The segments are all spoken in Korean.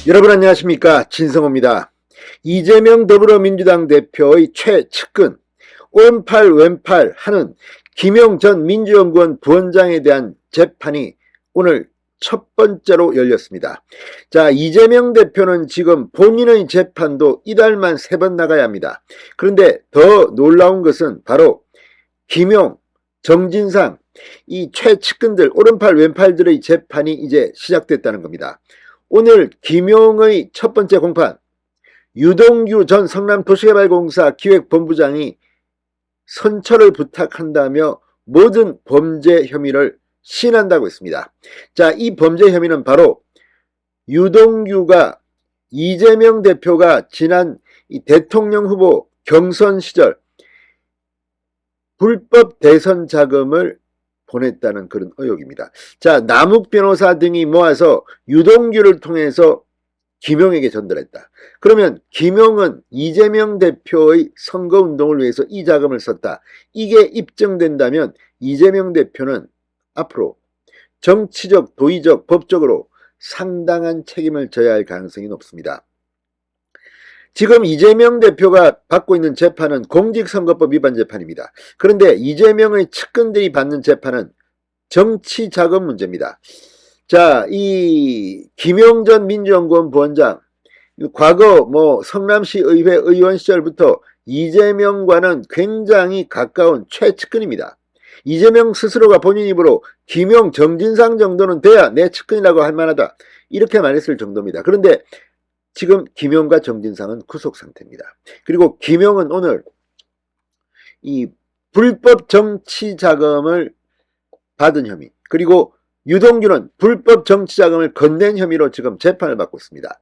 여러분 안녕하십니까, 진성호입니다. 이재명 더불어민주당 대표의 최측근 오른팔 왼팔 하는 김용 전 민주연구원 부원장에 대한 재판이 오늘 첫 번째로 열렸습니다. 자, 이재명 대표는 지금 본인의 재판도 이달만 3번 나가야 합니다. 그런데 더 놀라운 것은 바로 김용, 정진상 이 최측근들 오른팔 왼팔들의 재판이 이제 시작됐다는 겁니다. 오늘 김용의 첫 번째 공판, 유동규 전 성남도시개발공사 기획본부장이 선처를 부탁한다며 모든 범죄 혐의를 시인한다고 했습니다. 자, 이 범죄 혐의는 바로 유동규가 이재명 대표가 지난 대통령 후보 경선 시절 불법 대선 자금을 보냈다는 그런 의혹입니다. 자, 남욱 변호사 등이 모아서 유동규를 통해서 김용에게 전달했다. 그러면 김용은 이재명 대표의 선거운동을 위해서 이 자금을 썼다. 이게 입증된다면 이재명 대표는 앞으로 정치적, 도의적, 법적으로 상당한 책임을 져야 할 가능성이 높습니다. 지금 이재명 대표가 받고 있는 재판은 공직선거법 위반 재판입니다. 그런데 이재명의 측근들이 받는 재판은 정치자금 문제입니다. 자, 이 김용 전 민주연구원 부원장, 과거 성남시 의회 의원 시절부터 이재명과는 굉장히 가까운 최측근입니다. 이재명 스스로가 본인 입으로 김용, 정진상 정도는 돼야 내 측근이라고 할 만하다, 이렇게 말했을 정도입니다. 그런데 지금 김용과 정진상은 구속 상태입니다. 그리고 김용은 오늘 이 불법 정치 자금을 받은 혐의, 그리고 유동규는 불법 정치 자금을 건넨 혐의로 지금 재판을 받고 있습니다.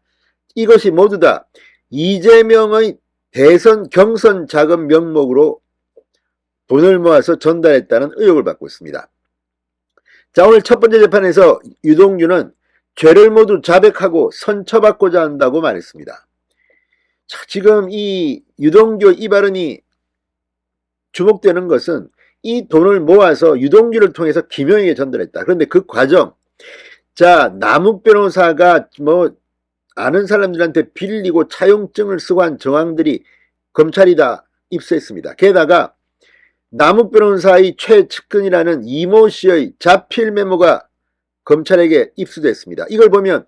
이것이 모두 다 이재명의 대선 경선 자금 명목으로 돈을 모아서 전달했다는 의혹을 받고 있습니다. 자, 오늘 첫 번째 재판에서 유동규는 죄를 모두 자백하고 선처받고자 한다고 말했습니다. 자, 지금 이 유동규 이 발언이 주목되는 것은 이 돈을 모아서 유동규를 통해서 김용에게 전달했다. 그런데 그 과정, 자, 남욱 변호사가 아는 사람들한테 빌리고 차용증을 쓰고 한 정황들이 검찰이 다 입수했습니다. 게다가 남욱 변호사의 최측근이라는 이모 씨의 자필 메모가 검찰에게 입수됐습니다. 이걸 보면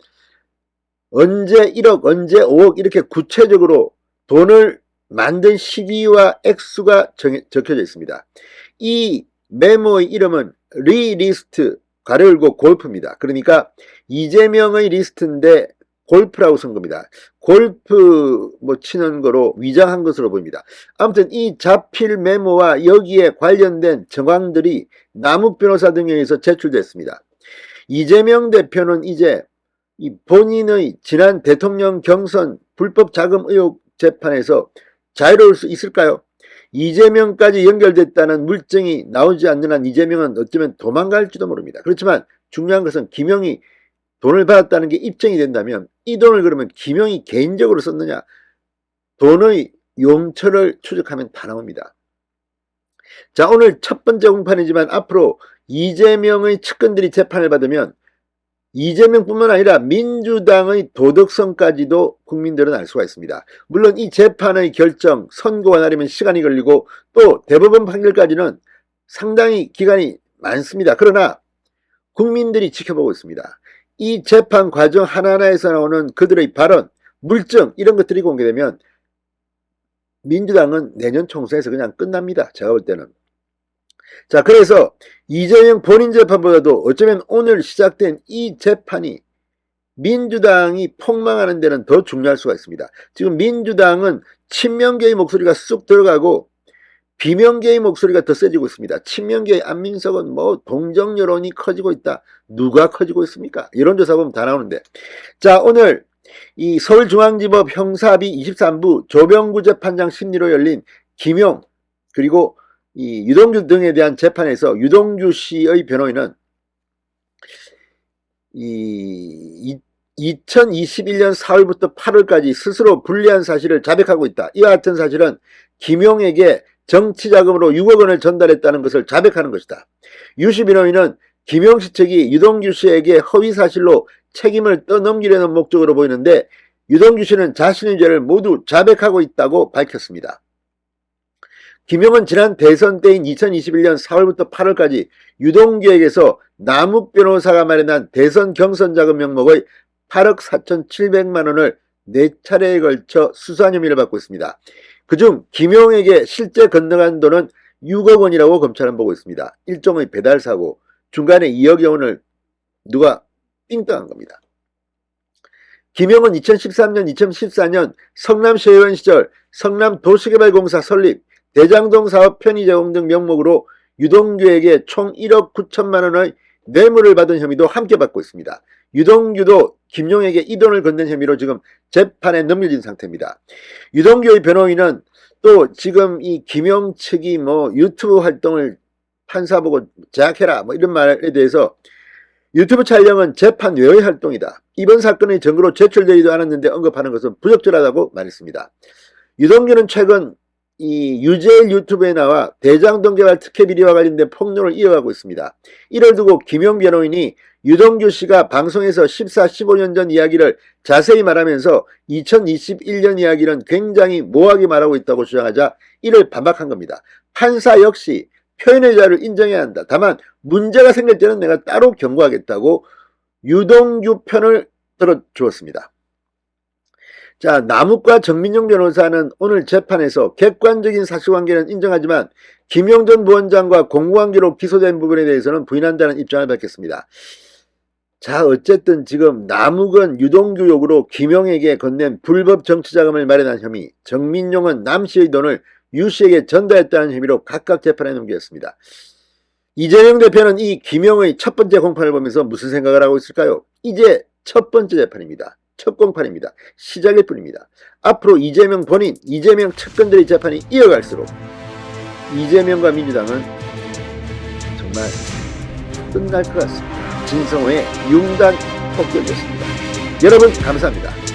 언제 1억, 언제 5억 이렇게 구체적으로 돈을 만든 시기와 액수가 적혀져 있습니다. 이 메모의 이름은 리리스트 가로 열고 골프입니다. 그러니까 이재명의 리스트인데 골프라고 쓴 겁니다. 골프 치는 거로 위장한 것으로 보입니다. 아무튼 이 자필 메모와 여기에 관련된 정황들이 남욱 변호사 등에 의해서 제출됐습니다. 이재명 대표는 이제 이 본인의 지난 대통령 경선 불법 자금 의혹 재판에서 자유로울 수 있을까요? 이재명까지 연결됐다는 물증이 나오지 않는 한 이재명은 어쩌면 도망갈지도 모릅니다. 그렇지만 중요한 것은 김용이 돈을 받았다는 게 입증이 된다면 이 돈을 그러면 김용이 개인적으로 썼느냐, 돈의 용처를 추적하면 다 나옵니다. 자, 오늘 첫 번째 공판이지만 앞으로 이재명의 측근들이 재판을 받으면 이재명뿐만 아니라 민주당의 도덕성까지도 국민들은 알 수가 있습니다. 물론 이 재판의 결정, 선고가 나려면 시간이 걸리고 또 대법원 판결까지는 상당히 기간이 많습니다. 그러나 국민들이 지켜보고 있습니다. 이 재판 과정 하나하나에서 나오는 그들의 발언, 물증 이런 것들이 공개되면 민주당은 내년 총선에서 그냥 끝납니다. 제가 볼 때는. 자, 그래서 이재명 본인 재판보다도 어쩌면 오늘 시작된 이 재판이 민주당이 폭망하는 데는 더 중요할 수가 있습니다. 지금 민주당은 친명계의 목소리가 쑥 들어가고 비명계의 목소리가 더 세지고 있습니다. 친명계의 안민석은 동정 여론이 커지고 있다. 누가 커지고 있습니까? 여론조사 보면 다 나오는데. 자, 오늘 이 서울중앙지법 형사비 23부 조병구 재판장 심리로 열린 김용 그리고 이 유동규 등에 대한 재판에서 유동규 씨의 변호인은 2021년 4월부터 8월까지 스스로 불리한 사실을 자백하고 있다. 이와 같은 사실은 김용에게 정치자금으로 6억 원을 전달했다는 것을 자백하는 것이다. 유씨 변호인은 김용식 측이 유동규 씨에게 허위 사실로 책임을 떠넘기려는 목적으로 보이는데 유동규 씨는 자신의 죄를 모두 자백하고 있다고 밝혔습니다. 김용은 지난 대선 때인 2021년 4월부터 8월까지 유동규에게서 남욱 변호사가 마련한 대선 경선 자금 명목의 8억 4,700만 원을 4차례에 걸쳐 수수한 혐의를 받고 있습니다. 그중 김용에게 실제 건너간 돈은 6억 원이라고 검찰은 보고 있습니다. 일종의 배달사고, 중간에 2억여 원을 누가 삥땅한 겁니다. 김용은 2013년, 2014년 성남시의원 시절 성남도시개발공사 설립, 대장동 사업 편의 제공 등 명목으로 유동규에게 총 1억 9천만 원의 뇌물을 받은 혐의도 함께 받고 있습니다. 유동규도 김용에게 이 돈을 건넨 혐의로 지금 재판에 넘겨진 상태입니다. 유동규의 변호인은 또 지금 이 김용 측이 유튜브 활동을 판사 보고 제약해라 이런 말에 대해서 유튜브 촬영은 재판 외의 활동이다. 이번 사건의 증거로 제출되지도 않았는데 언급하는 것은 부적절하다고 말했습니다. 유동규는 최근 이 유재일 유튜브에 나와 대장동 개발 특혜 비리와 관련된 폭로를 이어가고 있습니다. 이를 두고 김용 변호인이 유동규 씨가 방송에서 14, 15년 전 이야기를 자세히 말하면서 2021년 이야기는 굉장히 모호하게 말하고 있다고 주장하자 이를 반박한 겁니다. 판사 역시 표현의 자유를 인정해야 한다. 다만 문제가 생길 때는 내가 따로 경고하겠다고 유동규 편을 들어주었습니다. 자, 남욱과 정민용 변호사는 오늘 재판에서 객관적인 사실관계는 인정하지만 김용 전 부원장과 공무관계로 기소된 부분에 대해서는 부인한다는 입장을 밝혔습니다. 자, 어쨌든 지금 남욱은 유동규 욕으로 김용에게 건넨 불법 정치자금을 마련한 혐의, 정민용은 남 씨의 돈을 유 씨에게 전달했다는 혐의로 각각 재판에 넘겼습니다. 이재명 대표는 이 김용의 첫 번째 공판을 보면서 무슨 생각을 하고 있을까요? 이제 첫 번째 재판입니다. 첫 공판입니다. 시작일 뿐입니다. 앞으로 이재명 본인, 이재명 측근들의 재판이 이어갈수록 이재명과 민주당은 정말 끝날 것 같습니다. 진성호의 융단 폭격이었습니다. 여러분 감사합니다.